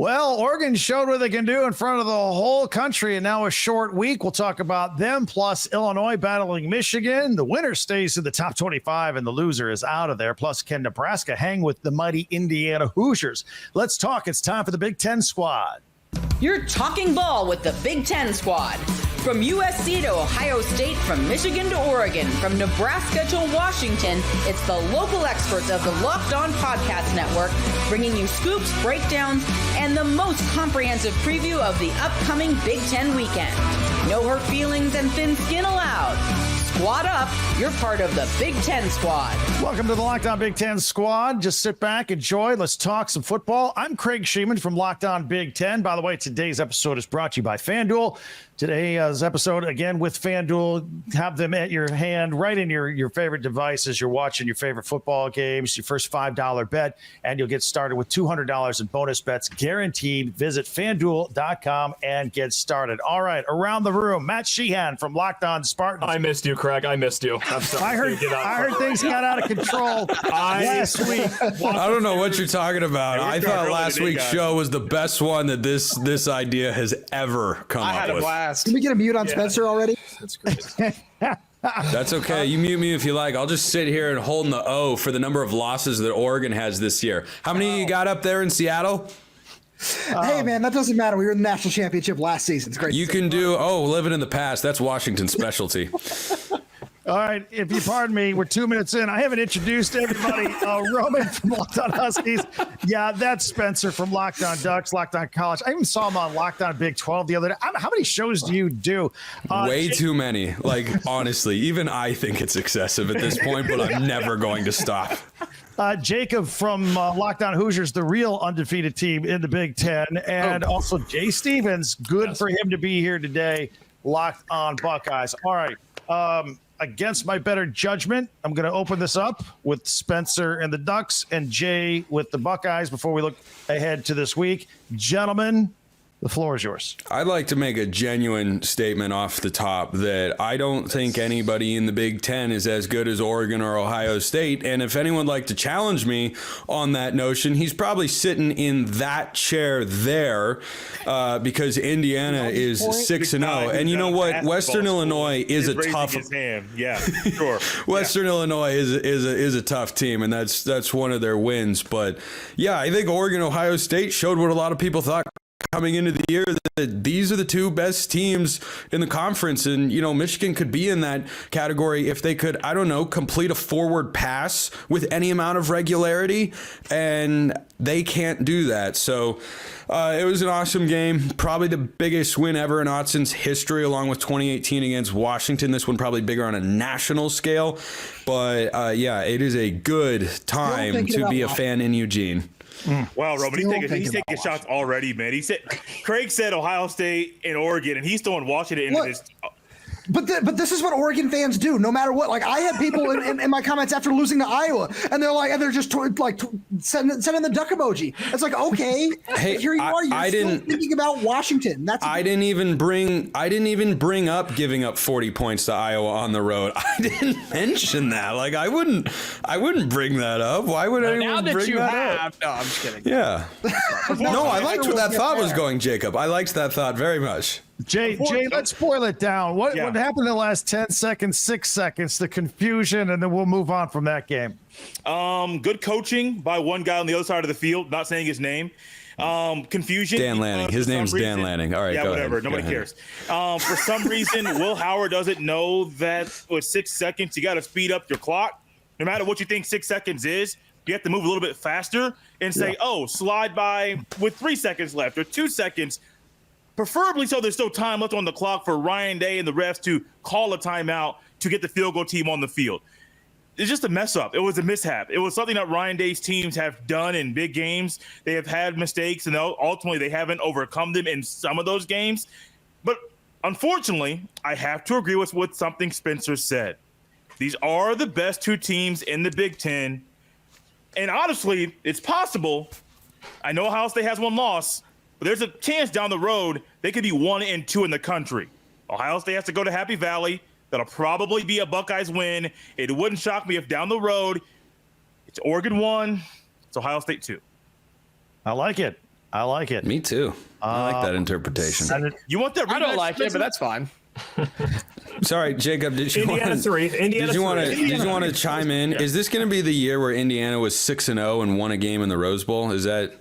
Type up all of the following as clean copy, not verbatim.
Well, Oregon showed what they can do in front of the whole country, and now a short week. We'll talk about them, plus Illinois battling Michigan. The winner stays in the top 25, and the loser is out of there. Plus, can Nebraska hang with the mighty Indiana Hoosiers? Let's talk. It's time for the Big Ten Squad. You're talking ball with the Big Ten Squad. From USC to Ohio State, from Michigan to Oregon, from Nebraska to Washington, it's the local experts of the Locked On Podcast Network bringing you scoops, breakdowns, and the most comprehensive preview of the upcoming Big Ten weekend. No hurt feelings and thin skin allowed. Squad up. You're part of the Big Ten Squad. Welcome to the Locked On Big Ten Squad. Just sit back, enjoy. Let's talk some football. I'm Craig Shemon from Locked On Big Ten. By the way, today's episode is brought to you by FanDuel. Today's episode, again, with FanDuel. Have them at your hand, right in your favorite devices. You're watching your favorite football games, your first $5 bet, and you'll get started with $200 in bonus bets guaranteed. Visit FanDuel.com and get started. All right, around the room, Matt Sheehan from Locked On Spartans. I missed you, Craig. I missed you. I'm sorry. I heard things got out of control last week. I don't know what you're talking about. I thought last week's show was the best one that this idea has ever come up with. Can we get a mute on Spencer already? That's great. That's okay. You mute me if you like. I'll just sit here and hold the O for the number of losses that Oregon has this year. How many you got up there in Seattle? Hey, man, that doesn't matter. We were in the national championship last season. It's great. You can do, living in the past. That's Washington's specialty. All right, if you pardon me, we're 2 minutes in. I haven't introduced everybody. Roman from Locked On Huskies. Yeah, that's Spencer from Locked On Ducks, Locked On College. I even saw him on Locked On Big 12 the other day. How many shows do you do? Way too many. Like, honestly, even I think it's excessive at this point, but I'm never going to stop. Jacob from Locked On Hoosiers, the real undefeated team in the Big Ten. And also Jay Stevens. Good for him to be here today. Locked On Buckeyes. All right. Against my better judgment, I'm going to open this up with Spencer and the Ducks and Jay with the Buckeyes before we look ahead to this week. Gentlemen, the floor is yours. I'd like to make a genuine statement off the top that I don't think anybody in the Big Ten is as good as Oregon or Ohio State. And if anyone would like to challenge me on that notion, he's probably sitting in that chair there because Indiana is 6-0. And you know what? Western Illinois is a tough. Yeah, sure. Western Illinois is a tough team, and that's one of their wins. But yeah, I think Oregon, Ohio State showed what a lot of people thought coming into the year, that these are the two best teams in the conference. And, Michigan could be in that category if they could, complete a forward pass with any amount of regularity. And they can't do that. So it was an awesome game. Probably the biggest win ever in Autzon's history, along with 2018 against Washington. This one probably bigger on a national scale. But, it is a good time to be a fan in Eugene. Wow, Roman, he's taking shots already, man. Craig said Ohio State and Oregon, and he's throwing Washington into this. But this is what Oregon fans do, no matter what. Like, I had people in my comments after losing to Iowa, and they're just sending the duck emoji. It's like, okay, hey, here you are. You're still thinking about Washington. I didn't even bring up giving up 40 points to Iowa on the road. I didn't mention that. Like, I wouldn't bring that up. Why would anyone bring that up? No, I'm just kidding. Yeah. No, I liked where that thought was going, Jacob. I liked that thought very much. Jay, let's boil it down. What happened in the last 10 seconds, 6 seconds, the confusion, and then we'll move on from that game. Good coaching by one guy on the other side of the field, not saying his name. Confusion. Dan Lanning. His name's Dan Lanning. All right, yeah, whatever. Nobody cares. For some reason, Will Howard doesn't know that with 6 seconds, you got to speed up your clock. No matter what you think 6 seconds is, you have to move a little bit faster and say, slide by with 3 seconds left or 2 seconds. Preferably so there's still time left on the clock for Ryan Day and the refs to call a timeout to get the field goal team on the field. It's just a mess up. It was a mishap. It was something that Ryan Day's teams have done in big games. They have had mistakes, and ultimately they haven't overcome them in some of those games. But unfortunately, I have to agree with what something Spencer said. These are the best two teams in the Big Ten. And honestly, it's possible. I know Ohio State has one loss, but there's a chance down the road they could be 1-2 in the country. Ohio State has to go to Happy Valley. That'll probably be a Buckeyes win. It wouldn't shock me if down the road it's Oregon 1, it's Ohio State 2. I like it. I like it. Me too. I like that interpretation. You want that? I don't like it, but that's fine. Sorry, Jacob. Did you Indiana want 3. Indiana Did you want to? 3. Did you want to chime in? Is this going to be the year where Indiana was 6-0 and won a game in the Rose Bowl? Is that?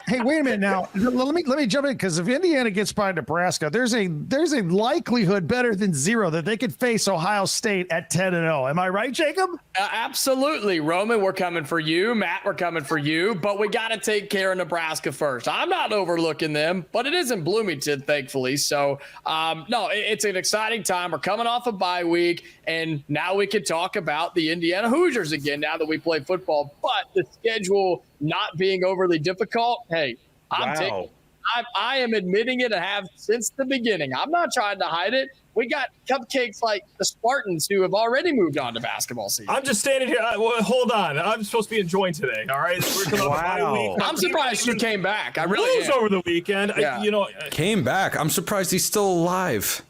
Hey, wait a minute now. Let me jump in, because if Indiana gets by Nebraska, there's a likelihood better than zero that they could face Ohio State at 10-0. Am I right, Jacob? Absolutely, Roman. We're coming for you, Matt. We're coming for you, but we got to take care of Nebraska first. I'm not overlooking them, but it is in Bloomington, thankfully. So, no, it's an exciting time. We're coming off a bye week, and now we can talk about the Indiana Hoosiers again. Now that we play football, but the schedule not being overly difficult. Hey, I'm taking. I am admitting it and have since the beginning. I'm not trying to hide it. We got cupcakes like the Spartans, who have already moved on to basketball season. I'm just standing here. Hold on. I'm supposed to be enjoying today. All right. We're coming off a bye week. I'm surprised you came back. I really am. Over the weekend. Yeah. Came back. I'm surprised he's still alive.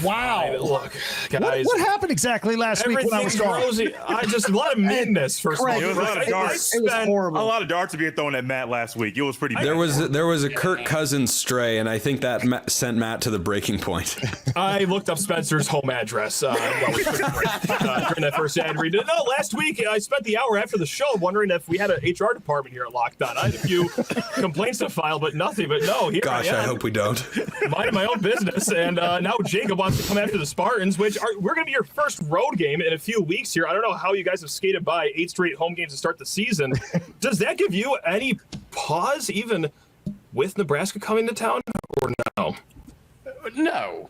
Wow. Look, guys. What happened exactly last week when I was gone? Rosy. A lot of meanness. First of all, It was a lot of darts. It was horrible. A lot of darts being thrown at Matt last week. It was pretty bad. There was a Kirk Cousins stray, and I think that sent Matt to the breaking point. I looked up Spencer's home address while we took a break during that first ad read. No, last week I spent the hour after the show wondering if we had an HR department here at Locked On. I had a few complaints to file, but nothing. But no, here Gosh, I hope we don't. Minding my own business, and now Jacob wants to come after the Spartans, we're going to be your first road game in a few weeks here. I don't know how you guys have skated by 8 straight home games to start the season. Does that give you any pause, even with Nebraska coming to town, or no? No.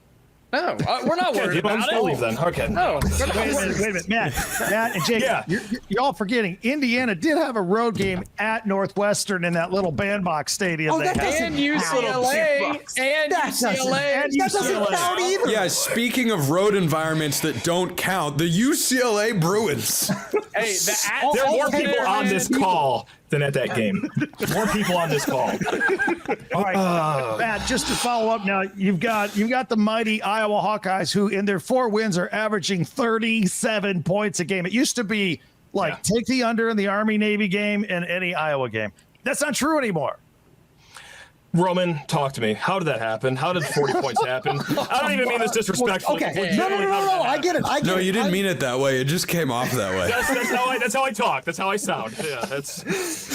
No, we're not worried about it. Leave then. Okay. No. Wait a minute, Matt and Jake, Yeah. you're all forgetting. Indiana did have a road game at Northwestern in that little bandbox stadium. Oh, that they had. doesn't And UCLA. And That doesn't count either. Yeah, speaking of road environments that don't count, the UCLA Bruins. Hey, There are more people on this call than at that game. More people on this call. All right, Matt, just to follow up now, you've got the mighty Iowa Hawkeyes, who in their 4 wins are averaging 37 points a game. It used to be like take the under in the Army-Navy game and any Iowa game. That's not true anymore. Roman, talk to me. How did that happen? How did 40 points happen? I don't even mean this disrespectfully. Okay. No. I get it. No, you didn't mean it that way. It just came off that way. That's how I talk. That's how I sound. Yeah, that's.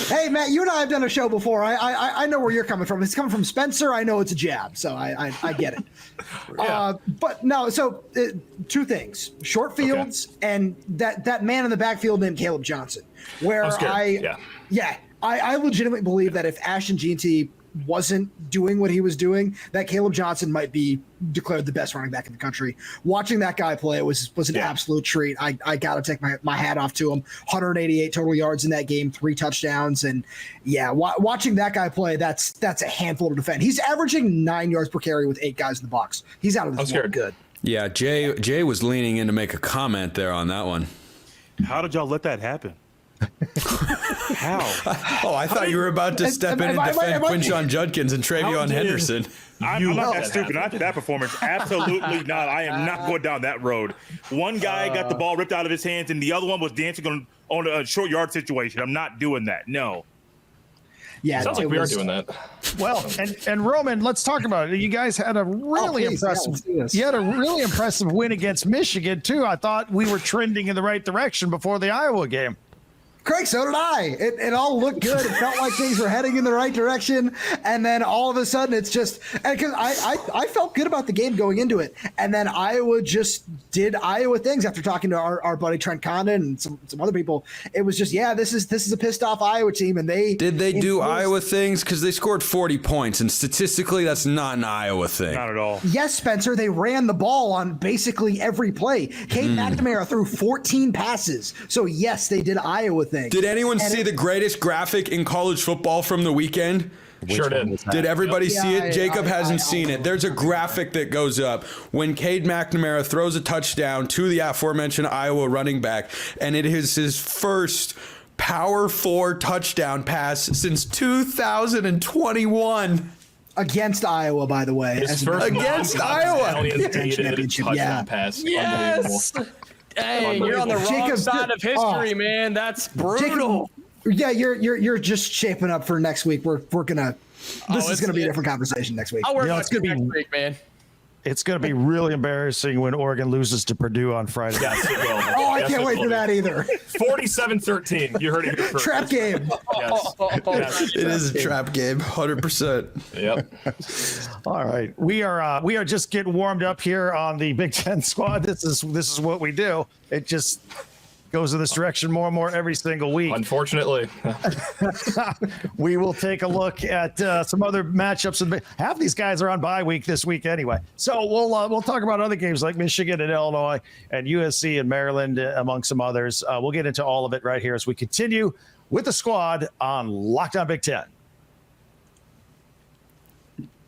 Hey, Matt, you and I have done a show before. I know where you're coming from. It's coming from Spencer. I know it's a jab, so I get it. Yeah. But no, so 2 things: short fields and that man in the backfield named Caleb Johnson. Where I legitimately believe that if Ashton Jeanty wasn't doing what he was doing, that Caleb Johnson might be declared the best running back in the country. Watching that guy play was an absolute treat. I got to take my hat off to him. 188 total yards in that game, 3 touchdowns. And watching that guy play, that's a handful to defend. He's averaging 9 yards per carry with 8 guys in the box. He's out of this world good. Yeah, Jay was leaning in to make a comment there on that one. How did y'all let that happen? How? Oh, I thought you were about to step in and defend Quinshon Judkins and Travion Henderson. I'm not that stupid. Not that performance. Absolutely not. I am not going down that road. One guy got the ball ripped out of his hands, and the other one was dancing on a short yard situation. I'm not doing that. No. Yeah, sounds like we are doing that. Well, and Roman, let's talk about it. You guys had a really impressive. You had a really impressive win against Michigan too. I thought we were trending in the right direction before the Iowa game. Craig, so did I. It all looked good. It felt like things were heading in the right direction. And then all of a sudden it's just – because I felt good about the game going into it. And then Iowa just did Iowa things after talking to our buddy Trent Condon and some other people. It was just, this is a pissed off Iowa team. And Did they do Iowa things? Because they scored 40 points. And statistically, that's not an Iowa thing. Not at all. Yes, Spencer, they ran the ball on basically every play. Cade McNamara threw 14 passes. So, yes, they did Iowa things. Did anyone see the greatest graphic in college football from the weekend? Sure did. Did everybody see it? Jacob hasn't seen it. There's a graphic that goes up when Cade McNamara throws a touchdown to the aforementioned Iowa running back, and it is his first Power 4 touchdown pass since 2021. Against Iowa, by the way. Against Iowa. Touchdown pass. Yes. Hey, you're on the wrong side of history, man. That's brutal. Yeah, you're just shaping up for next week. We're gonna. This is gonna be a different conversation next week. I'll work it's gonna be next week, man. It's going to be really embarrassing when Oregon loses to Purdue on Friday. Yes, it will. Oh, I can't wait for that either. 47-13. You heard it here first. Trap game. Yes. Yes. It is a trap game, 100%. Yep. All right, we are just getting warmed up here on the Big Ten squad. This is what we do. It just goes in this direction more and more every single week. Unfortunately. We will take a look at some other matchups. Half these guys are on bye week this week anyway. So we'll talk about other games like Michigan and Illinois and USC and Maryland, among some others. We'll get into all of it right here as we continue with the squad on Locked On Big Ten.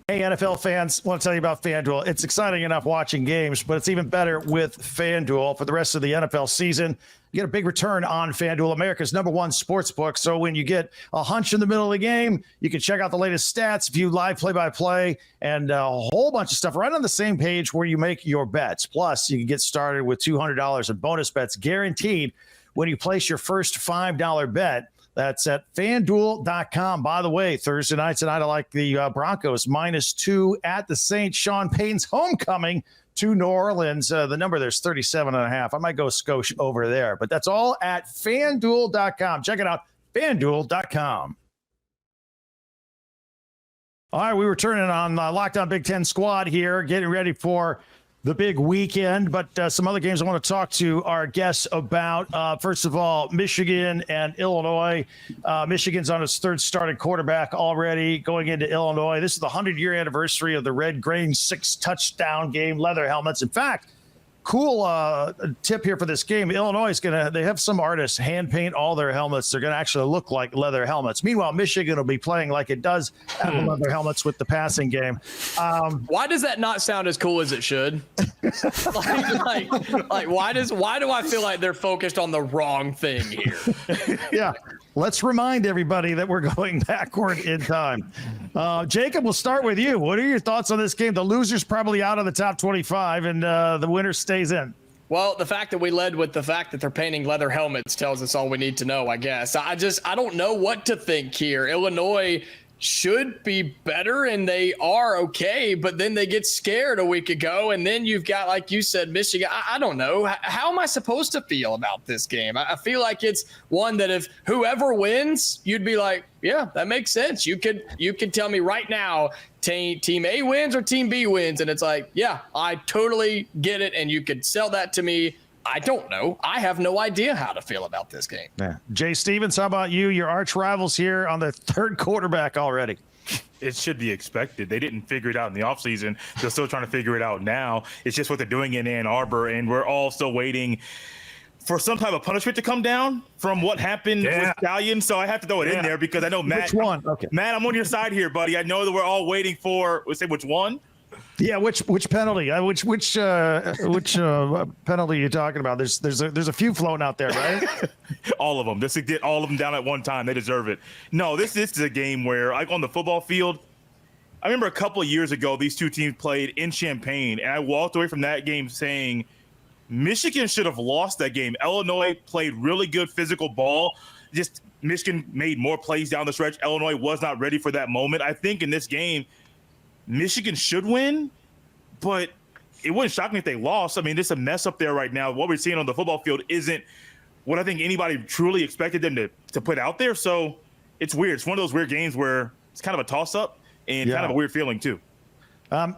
Hey, NFL fans, want to tell you about FanDuel. It's exciting enough watching games, but it's even better with FanDuel. For the rest of the NFL season, you get a big return on FanDuel, America's #1 sports book. So when you get a hunch in the middle of the game, you can check out the latest stats, view live play-by-play, and a whole bunch of stuff right on the same page where you make your bets. Plus, you can get started with $200 in bonus bets guaranteed when you place your first $5 bet. That's at FanDuel.com. By the way, Thursday night tonight, I like the Broncos -2 at the Saints. Sean Payton's homecoming to New Orleans. The number there's 37.5. I might go skosh over there, but that's all at FanDuel.com. Check it out, FanDuel.com. All right, we were turning on Locked On Big Ten squad here, getting ready for the big weekend, but some other games I want to talk to our guests about. First of all, Michigan and Illinois. Michigan's on its third starting quarterback already going into Illinois. This is the 100-year anniversary of the Red Grain 6-touchdown game, leather helmets. In fact, cool tip here for this game. Illinois is they have some artists hand paint all their helmets. They're going to actually look like leather helmets. Meanwhile, Michigan will be playing like it does have the leather helmets with the passing game. Why does that not sound as cool as it should? like why do I feel like they're focused on the wrong thing here? Yeah. Let's remind everybody that we're going backward in time. Jacob, we'll start with you. What are your thoughts on this game? The loser's probably out of the top 25, and the winner stays in. Well, the fact that we led with the fact that they're painting leather helmets tells us all we need to know, I guess. I don't know what to think here. Illinois should be better, and they are okay, but then they get scared a week ago, and then you've got, like you said, Michigan. I don't know. How am I supposed to feel about this game? I feel like it's one that if whoever wins, you'd be like, yeah, that makes sense. You could tell me right now, team A wins or team B wins, and it's like, yeah, I totally get it, and you could sell that to me. I don't know. I have no idea how to feel about this game. Yeah. Jay Stevens, how about you? Your arch rivals here on the third quarterback already. It should be expected. They didn't figure it out in the offseason. They're still trying to figure it out now. It's just what they're doing in Ann Arbor, and we're all still waiting for some type of punishment to come down from what happened with Stallion. So I have to throw it in there because I know Matt. Which one? Okay. Matt, I'm on your side here, buddy. I know that we're all waiting for. Let's say which one. Yeah, which penalty? Which penalty are you talking about? There's a few floating out there, right? All of them. Just to get all of them down at one time. They deserve it. No, this is a game where, like on the football field, I remember a couple of years ago, these two teams played in Champaign, and I walked away from that game saying Michigan should have lost that game. Illinois played really good physical ball. Just Michigan made more plays down the stretch. Illinois was not ready for that moment. I think in this game, Michigan should win, but it wouldn't shock me if they lost. I mean, there's a mess up there right now. What we're seeing on the football field isn't what I think anybody truly expected them to put out there. So it's weird. It's one of those weird games where it's kind of a toss-up and kind of a weird feeling too.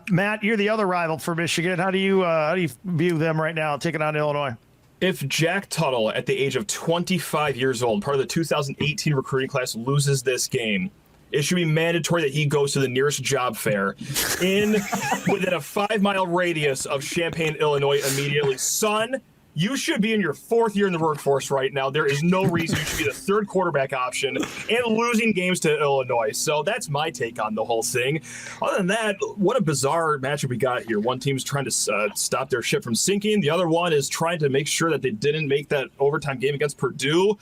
Matt, you're the other rival for Michigan. How do you view them right now taking on Illinois? If Jack Tuttle, at the age of 25 years old, part of the 2018 recruiting class, loses this game, it should be mandatory that he goes to the nearest job fair within a 5-mile radius of Champaign, Illinois immediately. Son, you should be in your 4th year in the workforce right now. There is no reason you should be the third quarterback option and losing games to Illinois. So that's my take on the whole thing. Other than that, what a bizarre matchup we got here. One team's trying to stop their ship from sinking. The other one is trying to make sure that they didn't make that overtime game against Purdue,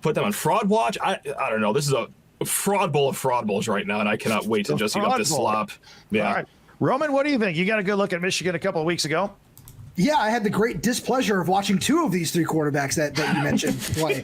put them on fraud watch. I don't know. This is a fraud bowl of fraud bowls right now, and I cannot wait to just eat up this slop. Yeah. All right. Roman, what do you think? You got a good look at Michigan a couple of weeks ago. Yeah, I had the great displeasure of watching two of these three quarterbacks that you mentioned play.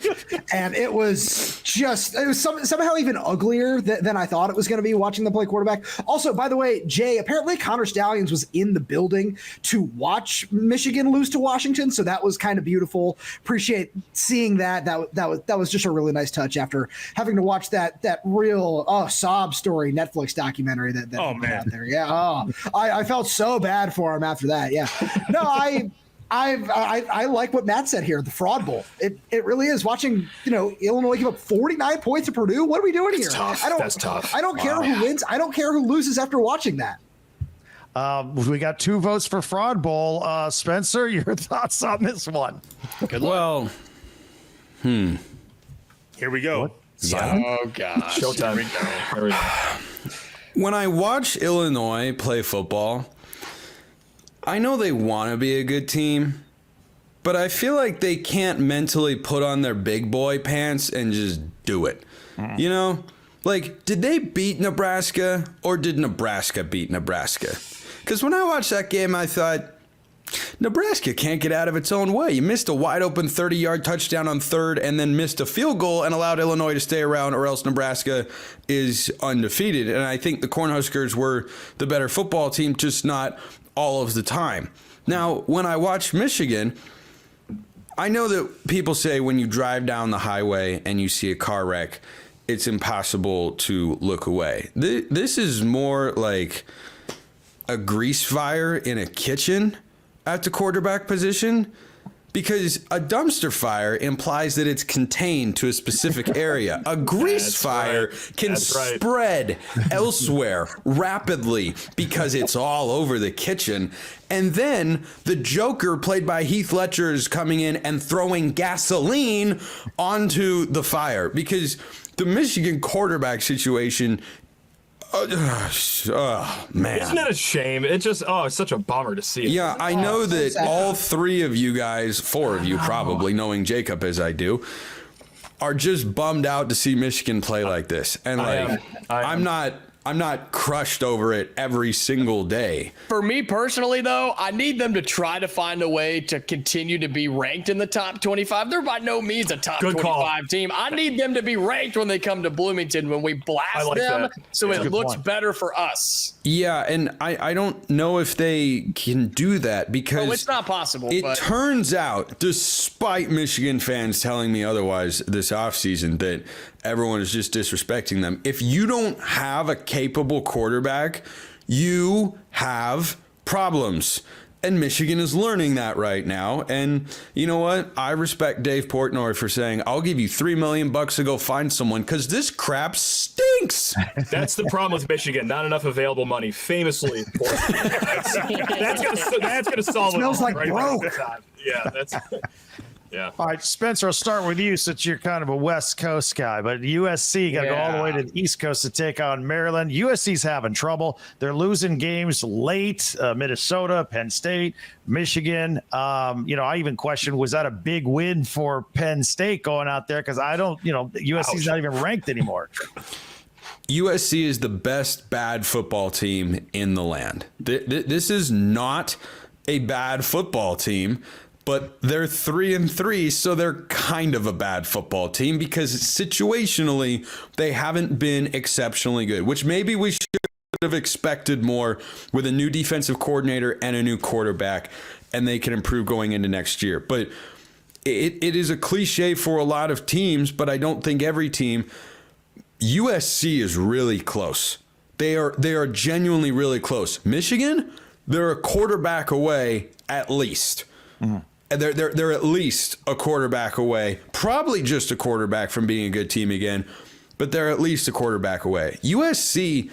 And it was somehow even uglier than I thought it was going to be watching them play quarterback. Also, by the way, Jay, apparently Connor Stallions was in the building to watch Michigan lose to Washington. So that was kind of beautiful. Appreciate seeing that. That was just a really nice touch after having to watch that real sob story Netflix documentary that oh, man. out there. Yeah. I felt so bad for him after that. Yeah. No, I like what Matt said here. The fraud bowl. It really is. Watching Illinois give up 49 points to Purdue. What are we doing here? Tough. That's tough. I don't care who wins. I don't care who loses after watching that. We got 2 votes for fraud bowl. Spencer, your thoughts on this one? Well, Here we go. Oh gosh. Showtime. Here we go. when I watch Illinois play football, I know they want to be a good team, but I feel like they can't mentally put on their big boy pants and just do it. You know? Like, did they beat Nebraska or did Nebraska beat Nebraska? Because when I watched that game, I thought, Nebraska can't get out of its own way. You missed a wide open 30-yard touchdown on third and then missed a field goal and allowed Illinois to stay around, or else Nebraska is undefeated. And I think the Cornhuskers were the better football team, just not all of the time. Now, when I watch Michigan, I know that people say when you drive down the highway and you see a car wreck, it's impossible to look away. This is more like a grease fire in a kitchen at the quarterback position, because a dumpster fire implies that it's contained to a specific area. A grease fire can spread elsewhere rapidly because it's all over the kitchen. And then the Joker, played by Heath Ledger, is coming in and throwing gasoline onto the fire, because the Michigan quarterback situation, oh, man. Isn't it a shame? It's just, it's such a bummer to see. Yeah, I know that all 3 of you guys, 4 of you probably, knowing Jacob as I do, are just bummed out to see Michigan play like this. And like, I'm not crushed over it every single day. For me personally, though, I need them to try to find a way to continue to be ranked in the top 25. They're by no means a top 25 team. I need them to be ranked when they come to Bloomington, when we blast them, so it looks better for us. Yeah, and I don't know if they can do that, because it's not possible. It turns out, despite Michigan fans telling me otherwise this offseason, that everyone is just disrespecting them. If you don't have a capable quarterback, you have problems. And Michigan is learning that right now. And you know what? I respect Dave Portnoy for saying, I'll give you $3 million to go find someone, because this crap stinks. That's the problem with Michigan. Not enough available money, famously. that's gonna solve it. Smells like broke. Yeah, that's... Yeah. All right, Spencer, I'll start with you since you're kind of a West Coast guy, but USC got to go all the way to the East Coast to take on Maryland. USC's having trouble. They're losing games late. Minnesota, Penn State, Michigan. I even questioned, was that a big win for Penn State going out there? Because USC's not even ranked anymore. USC is the best bad football team in the land. This is not a bad football team, but they're 3-3, so they're kind of a bad football team, because situationally they haven't been exceptionally good, which maybe we should have expected more with a new defensive coordinator and a new quarterback, and they can improve going into next year. But it is a cliche for a lot of teams, but I don't think every team. USC is really close. They are genuinely really close. Michigan, they're a quarterback away at least. Mm-hmm. And they're at least a quarterback away, probably just a quarterback from being a good team again, but they're at least a quarterback away. USC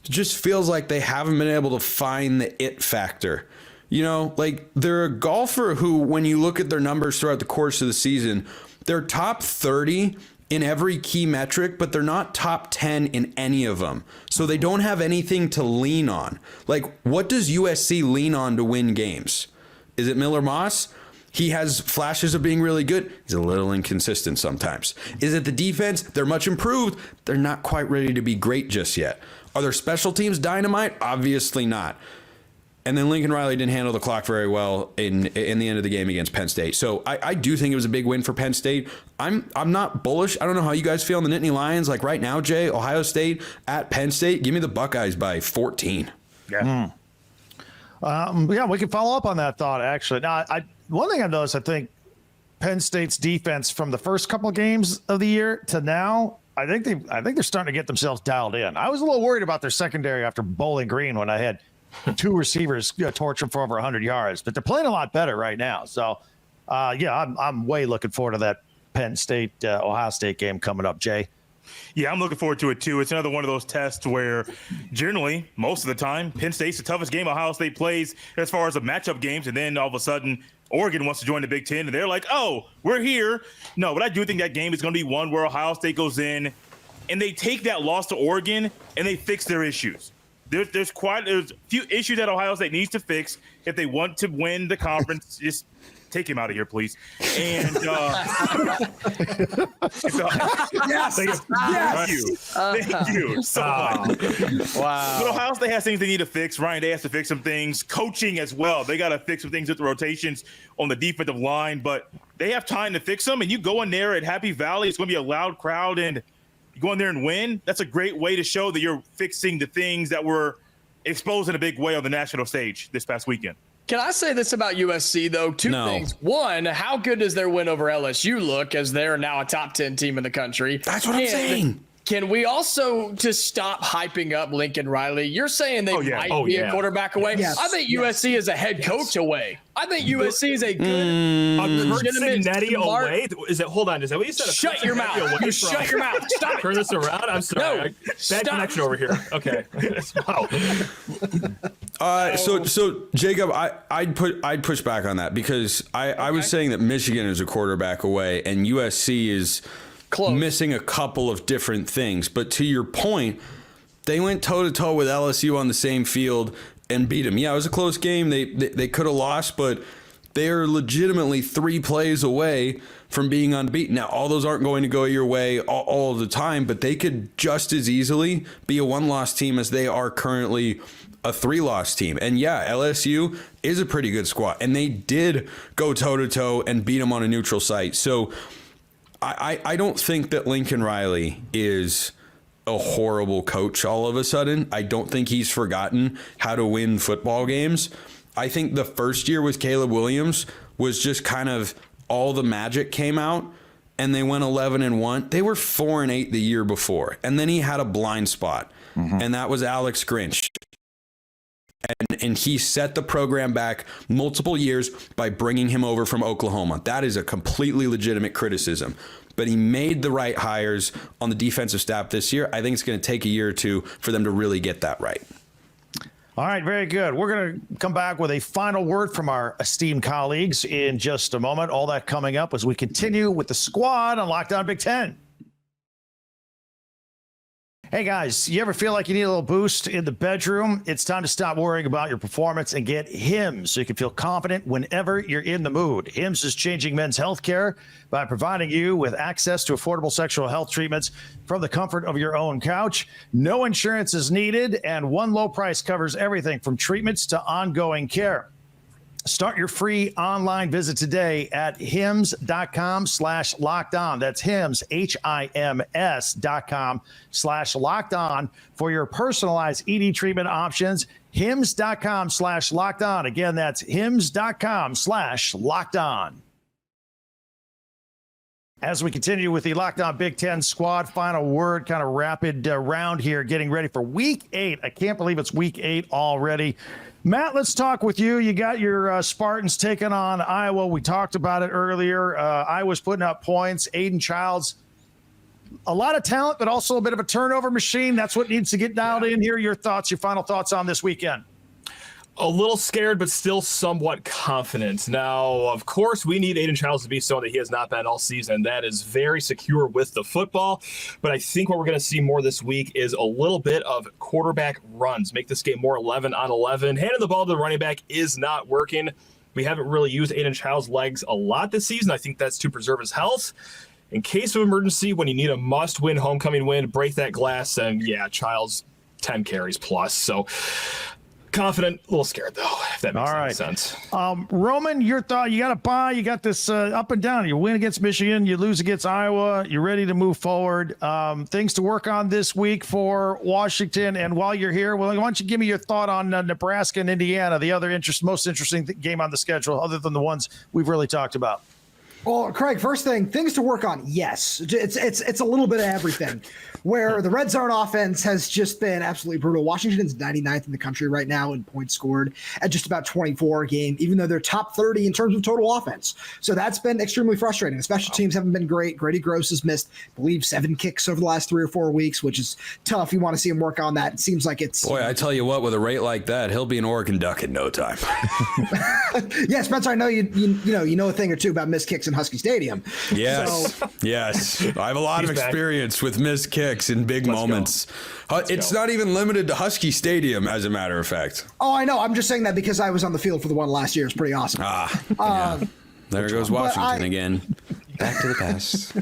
just feels like they haven't been able to find the it factor. Like, they're a golfer who, when you look at their numbers throughout the course of the season, they're top 30 in every key metric, but they're not top 10 in any of them. So they don't have anything to lean on. Like, what does USC lean on to win games? Is it Miller Moss? He has flashes of being really good. He's a little inconsistent sometimes. Is it the defense? They're much improved. They're not quite ready to be great just yet. Are their special teams dynamite? Obviously not. And then Lincoln Riley didn't handle the clock very well in the end of the game against Penn State. So I do think it was a big win for Penn State. I'm not bullish. I don't know how you guys feel on the Nittany Lions. Like right now, Jay, Ohio State at Penn State. Give me the Buckeyes by 14. Yeah. Yeah, we can follow up on that thought, actually. Now, one thing I've noticed, I think Penn State's defense from the first couple of games of the year to now, I think they're starting to get themselves dialed in. I was a little worried about their secondary after Bowling Green when I had two receivers torch them for over 100 yards, but they're playing a lot better right now. So, I'm way looking forward to that Penn State Ohio State game coming up, Jay. Yeah, I'm looking forward to it too. It's another one of those tests where generally, most of the time, Penn State's the toughest game Ohio State plays as far as the matchup games, and then all of a sudden Oregon wants to join the Big Ten, and they're like, oh, we're here. No, but I do think that game is going to be one where Ohio State goes in and they take that loss to Oregon and they fix their issues. There's a few issues that Ohio State needs to fix if they want to win the conference. Just take him out of here, please. And Yes. Thank you so much. Wow. But Ohio State has things they need to fix. Ryan Day has to fix some things. Coaching as well. They got to fix some things with the rotations on the defensive line. But they have time to fix them. And you go in there at Happy Valley, it's going to be a loud crowd, and you go in there and win. That's a great way to show that you're fixing the things that were exposed in a big way on the national stage this past weekend. Can I say this about USC, though? Two things. One, how good does their win over LSU look, as they're now a top 10 team in the country? That's what I'm saying. Can we also just stop hyping up Lincoln Riley? You're saying they might be a quarterback away. Yes. I think USC is a head coach away. I think USC is a good, legitimate, Cincinnati away? Is it? Hold on. Is that what you said? Shut your mouth. You shut your mouth. Stop it. Turn this around. I'm sorry. No, Bad stop. connection over here. Okay. Wow. So Jacob, I'd push back on that because I was saying that Michigan is a quarterback away and USC is missing a couple of different things. But to your point, they went toe-to-toe with LSU on the same field and beat them. Yeah, it was a close game. They could have lost, but they are legitimately 3 plays away from being unbeaten. Now, all those aren't going to go your way all of the time, but they could just as easily be a 1-loss team as they are currently a 3-loss team. And yeah, LSU is a pretty good squad, and they did go toe-to-toe and beat them on a neutral site. So I don't think that Lincoln Riley is a horrible coach all of a sudden. I don't think he's forgotten how to win football games. I think the first year with Caleb Williams was just kind of all the magic came out and they went 11-1. They were 4-8 the year before. And then he had a blind spot, and that was Alex Grinch. And he set the program back multiple years by bringing him over from Oklahoma. That is a completely legitimate criticism. But he made the right hires on the defensive staff this year. I think it's going to take a year or two for them to really get that right. All right, very good. We're going to come back with a final word from our esteemed colleagues in just a moment. All that coming up as we continue with the squad on Locked On Big Ten. Hey guys, you ever feel like you need a little boost in the bedroom? It's time to stop worrying about your performance and get Hims so you can feel confident whenever you're in the mood. Hims is changing men's health care by providing you with access to affordable sexual health treatments from the comfort of your own couch. No insurance is needed, and one low price covers everything from treatments to ongoing care. Start your free online visit today at hims.com/lockedon. That's Hims, HIMS.com/lockedon for your personalized ED treatment options. Hims.com/lockedon. Again, that's Hims.com/lockedon. As we continue with the Locked On Big Ten squad, final word, kind of rapid round here, getting ready for Week 8. I can't believe it's Week 8 already. Matt, let's talk with you. You got your Spartans taking on Iowa. We talked about it earlier. Iowa's putting up points. Aiden Childs, a lot of talent, but also a bit of a turnover machine. That's what needs to get dialed in here. Your thoughts, your final thoughts on this weekend? A little scared, but still somewhat confident. Now, of course, we need Aiden Childs to be someone that he has not been all season. That is very secure with the football. But I think what we're going to see more this week is a little bit of quarterback runs. Make this game more 11-on-11. Handing the ball to the running back is not working. We haven't really used Aiden Childs' legs a lot this season. I think that's to preserve his health. In case of emergency, when you need a must-win homecoming win, break that glass, and yeah, Childs 10 carries plus. So confident, a little scared though, if that makes any sense. Roman, your thought, you got a bye, you got this up and down. You win against Michigan, you lose against Iowa, you're ready to move forward. Things to work on this week for Washington. And while you're here, well, why don't you give me your thought on Nebraska and Indiana, the other most interesting game on the schedule, other than the ones we've really talked about? Well, Craig, first thing, things to work on. Yes, it's a little bit of everything. Where the red zone offense has just been absolutely brutal. Washington's 99th in the country right now in points scored at just about 24 a game, even though they're top 30 in terms of total offense. So that's been extremely frustrating. The special teams haven't been great. Grady Gross has missed, I believe, 7 kicks over the last 3 or 4 weeks, which is tough. You want to see him work on that. It seems like it's... Boy, I tell you what, with a rate like that, he'll be an Oregon Duck in no time. Yeah, Spencer, I know you know a thing or two about missed kicks in Husky Stadium. Yes, so, yes. I have a lot of experience with missed kicks in big moments. It's not even limited to Husky Stadium, as a matter of fact. Oh, I know. I'm just saying that because I was on the field for the one last year. It's pretty awesome. Yeah. There goes Washington again. Back to the past.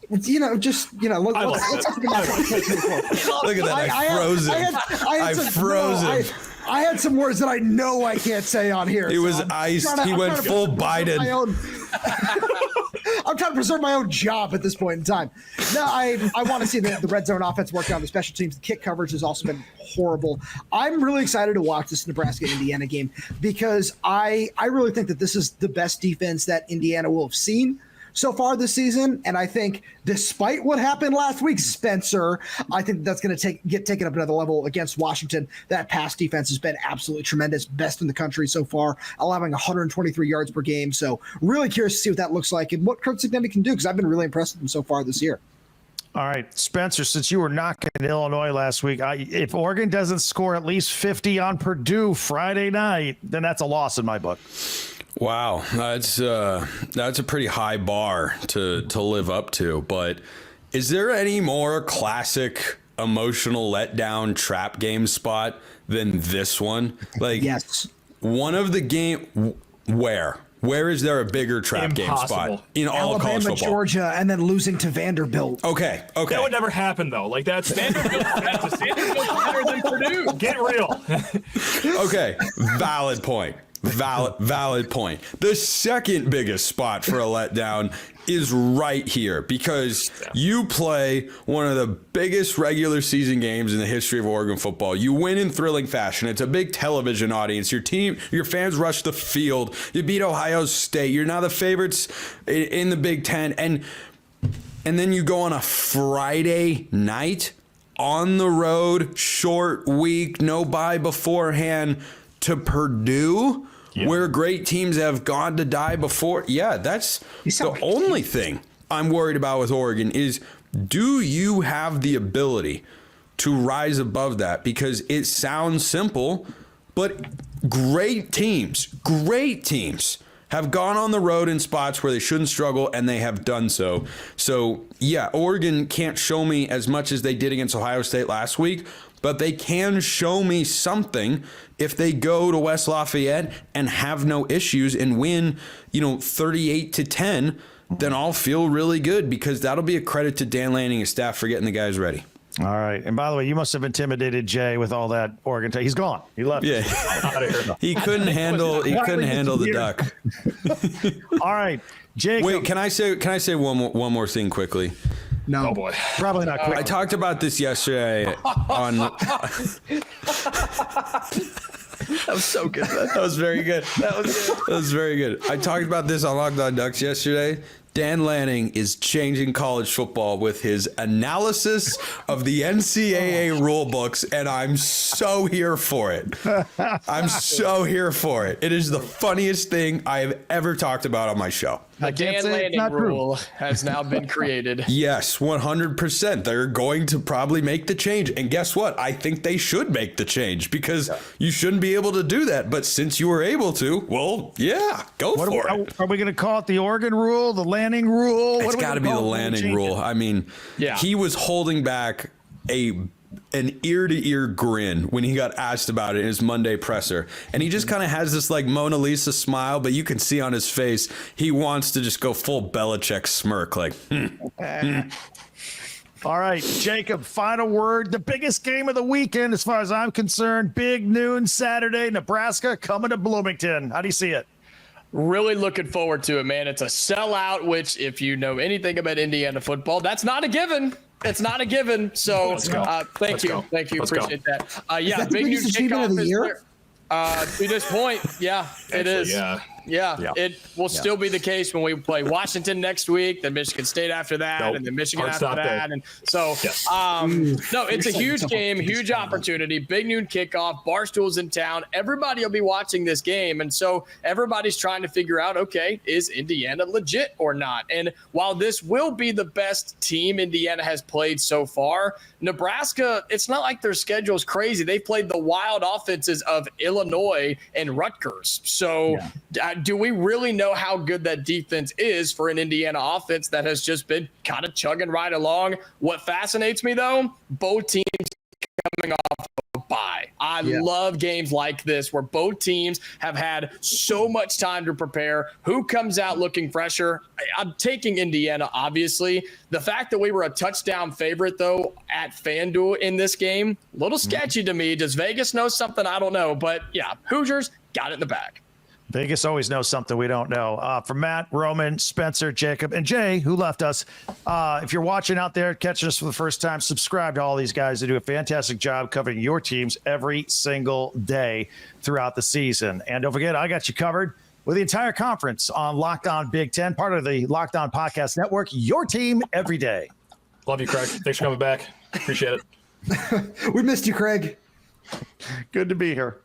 Let's look at that. I froze him. I had some words that I know I can't say on here. He was iced. He went full Biden. I'm trying to preserve my own job at this point in time. No, I want to see the red zone offense work on the special teams. The kick coverage has also been horrible. I'm really excited to watch this Nebraska-Indiana game because I really think that this is the best defense that Indiana will have seen so far this season. And I think despite what happened last week, Spencer, I think that's going to get taken up another level against Washington. That pass defense has been absolutely tremendous, best in the country so far, allowing 123 yards per game. So really curious to see what that looks like and what Kurt Cignetti can do, because I've been really impressed with him so far this year. All right, Spencer, since you were knocking Illinois last week, if Oregon doesn't score at least 50 on Purdue Friday night, then that's a loss in my book. Wow, that's a pretty high bar to live up to. But is there any more classic emotional letdown trap game spot than this one? Like, yes, one of the game where is there a bigger trap game spot in all of college football? Georgia, and then losing to Vanderbilt. Okay. That would never happen though. Like that's Vanderbilt's better than Purdue. Get real. Okay, valid point. Valid point. The second biggest spot for a letdown is right here because you play one of the biggest regular season games in the history of Oregon football. You win in thrilling fashion. It's a big television audience. Your fans rush the field. You beat Ohio State. You're now the favorites in the Big Ten. And then you go on a Friday night on the road, short week, no bye beforehand, to Purdue, where great teams have gone to die before. Yeah, that's the only thing I'm worried about with Oregon is, do you have the ability to rise above that? Because it sounds simple, but great teams have gone on the road in spots where they shouldn't struggle, and they have done so. So, yeah, Oregon can't show me as much as they did against Ohio State last week, but they can show me something if they go to West Lafayette and have no issues and win, 38-10, then I'll feel really good because that'll be a credit to Dan Lanning and his staff for getting the guys ready. All right. And by the way, you must have intimidated Jay with all that Oregon. He's gone. He left. Yeah. He couldn't handle the duck. All right. Jay. Wait, can I say one more thing quickly? No. Oh boy. Probably not quick. I talked about this yesterday on That was so good. That was very good. That was very good. I talked about this on Locked On Ducks yesterday. Dan Lanning is changing college football with his analysis of the NCAA rule books, and I'm so here for it. I'm so here for it. It is the funniest thing I have ever talked about on my show. The Dan Lanning rule has now been created. Yes, 100%. They're going to probably make the change. And guess what? I think they should make the change because you shouldn't be able to do that. But since you were able to, well, yeah, go for it. Are we going to call it the Oregon rule, the Lanning rule? It's got to be the Lanning rule. I mean, he was holding back an ear-to-ear grin when he got asked about it in his Monday presser. And he just kind of has this like Mona Lisa smile, but you can see on his face he wants to just go full Belichick smirk like, All right, Jacob, final word. The biggest game of the weekend, as far as I'm concerned. Big noon Saturday, Nebraska coming to Bloomington. How do you see it? Really looking forward to it, man. It's a sellout, which if you know anything about Indiana football, that's not a given. It's not a given. So thank you. Appreciate that. Is that the big biggest news achievement of kickoff the is year? to this point, yeah, it is. Yeah. It will still be the case when we play Washington next week, then Michigan State after that, and then Michigan after that. And so, no, it's a huge game, huge opportunity, big noon kickoff, Barstool's in town. Everybody will be watching this game. And so everybody's trying to figure out, okay, is Indiana legit or not? And while this will be the best team Indiana has played so far, Nebraska, it's not like their schedule is crazy. They played the wild offenses of Illinois and Rutgers. So do we really know how good that defense is for an Indiana offense that has just been kind of chugging right along? What fascinates me, though, both teams coming off a bye. I love games like this where both teams have had so much time to prepare. Who comes out looking fresher? I'm taking Indiana, obviously. The fact that we were a touchdown favorite, though, at FanDuel in this game, a little sketchy to me. Does Vegas know something? I don't know. But, yeah, Hoosiers got it in the bag. Vegas always knows something we don't know. For Matt, Roman, Spencer, Jacob, and Jay, who left us, if you're watching out there, catching us for the first time, subscribe to all these guys. They do a fantastic job covering your teams every single day throughout the season. And don't forget, I got you covered with the entire conference on Locked On Big Ten, part of the Locked On Podcast Network, your team every day. Love you, Craig. Thanks for coming back. Appreciate it. We missed you, Craig. Good to be here.